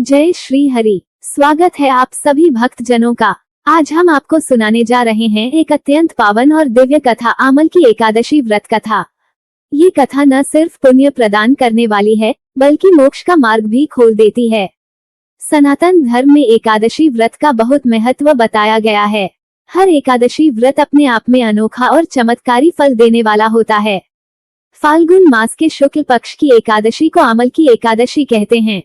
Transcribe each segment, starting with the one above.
जय श्री हरि। स्वागत है आप सभी भक्त जनों का। आज हम आपको सुनाने जा रहे हैं एक अत्यंत पावन और दिव्य कथा, आमल की एकादशी व्रत कथा। ये कथा न सिर्फ पुण्य प्रदान करने वाली है बल्कि मोक्ष का मार्ग भी खोल देती है। सनातन धर्म में एकादशी व्रत का बहुत महत्व बताया गया है। हर एकादशी व्रत अपने आप में अनोखा और चमत्कारी फल देने वाला होता है। फाल्गुन मास के शुक्ल पक्ष की एकादशी को आमल की एकादशी कहते हैं।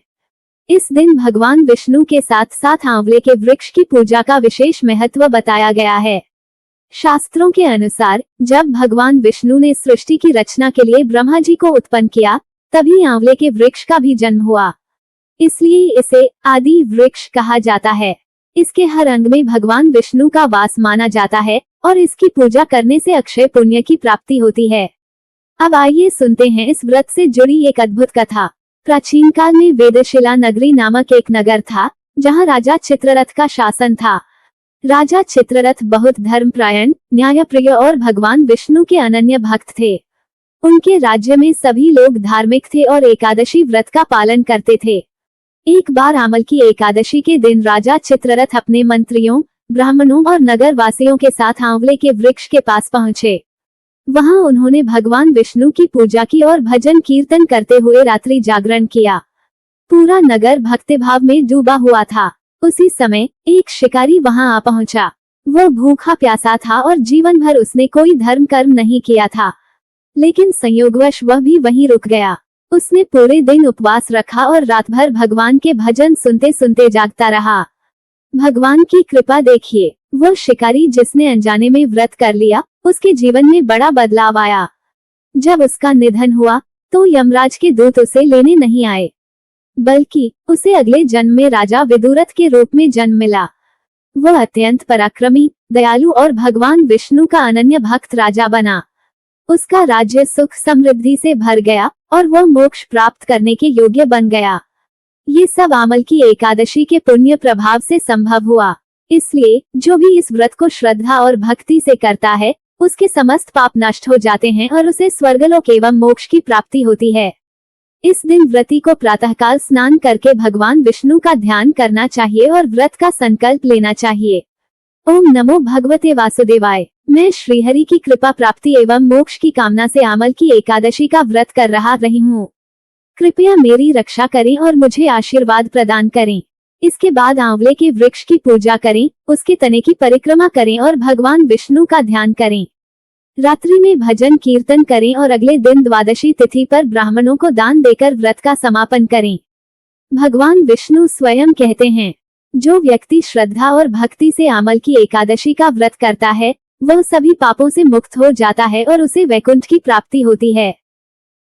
इस दिन भगवान विष्णु के साथ साथ आंवले के वृक्ष की पूजा का विशेष महत्व बताया गया है। शास्त्रों के अनुसार जब भगवान विष्णु ने सृष्टि की रचना के लिए ब्रह्मा जी को उत्पन्न किया, तभी आंवले के वृक्ष का भी जन्म हुआ। इसलिए इसे आदि वृक्ष कहा जाता है। इसके हर अंग में भगवान विष्णु का वास माना जाता है और इसकी पूजा करने से अक्षय पुण्य की प्राप्ति होती है। अब आइए सुनते हैं इस व्रत से जुड़ी एक अद्भुत कथा। प्राचीन काल में वेदशिला नगरी नामक एक नगर था, जहां राजा चित्ररथ का शासन था। राजा चित्ररथ बहुत धर्मपरायण, न्यायप्रिय और भगवान विष्णु के अनन्य भक्त थे। उनके राज्य में सभी लोग धार्मिक थे और एकादशी व्रत का पालन करते थे। एक बार आमल की एकादशी के दिन राजा चित्ररथ अपने मंत्रियों, ब्राह्मणों और नगर वासियों के साथ आंवले के वृक्ष के पास पहुंचे। वहां उन्होंने भगवान विष्णु की पूजा की और भजन कीर्तन करते हुए रात्रि जागरण किया। पूरा नगर भक्तिभाव में डूबा हुआ था। उसी समय एक शिकारी वहां आ पहुंचा। वो भूखा प्यासा था और जीवन भर उसने कोई धर्म कर्म नहीं किया था, लेकिन संयोगवश वह भी वहीं रुक गया। उसने पूरे दिन उपवास रखा और रात भर भगवान के भजन सुनते सुनते जागता रहा। भगवान की कृपा देखिए, वो शिकारी जिसने अनजाने में व्रत कर लिया, उसके जीवन में बड़ा बदलाव आया। जब उसका निधन हुआ तो यमराज के दूत उसे लेने नहीं आए, बल्कि उसे अगले जन्म में राजा विदुरथ के रूप में जन्म मिला। वह अत्यंत पराक्रमी, दयालु और भगवान विष्णु का अनन्य भक्त राजा बना। उसका राज्य सुख समृद्धि से भर गया और वह मोक्ष प्राप्त करने के योग्य बन गया। ये सब आमल की एकादशी के पुण्य प्रभाव से संभव हुआ। इसलिए जो भी इस व्रत को श्रद्धा और भक्ति से करता है, उसके समस्त पाप नष्ट हो जाते हैं और उसे स्वर्गलोक एवं मोक्ष की प्राप्ति होती है। इस दिन व्रती को प्रातःकाल स्नान करके भगवान विष्णु का ध्यान करना चाहिए और व्रत का संकल्प लेना चाहिए। ओम नमो भगवते वासुदेवाय। मैं श्रीहरि की कृपा प्राप्ति एवं मोक्ष की कामना से आमल की एकादशी का व्रत कर रही हूँ। कृपया मेरी रक्षा करें और मुझे आशीर्वाद प्रदान करें। इसके बाद आंवले के वृक्ष की पूजा करें, उसके तने की परिक्रमा करें और भगवान विष्णु का ध्यान करें। रात्रि में भजन कीर्तन करें और अगले दिन द्वादशी तिथि पर ब्राह्मणों को दान देकर व्रत का समापन करें। भगवान विष्णु स्वयं कहते हैं, जो व्यक्ति श्रद्धा और भक्ति से आमल की एकादशी का व्रत करता है, वह सभी पापों से मुक्त हो जाता है और उसे वैकुंठ की प्राप्ति होती है।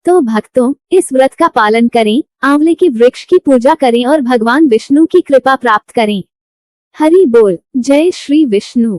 तो भक्तों, इस व्रत का पालन करें, आंवले की वृक्ष की पूजा करें और भगवान विष्णु की कृपा प्राप्त करें। हरि बोल। जय श्री विष्णु।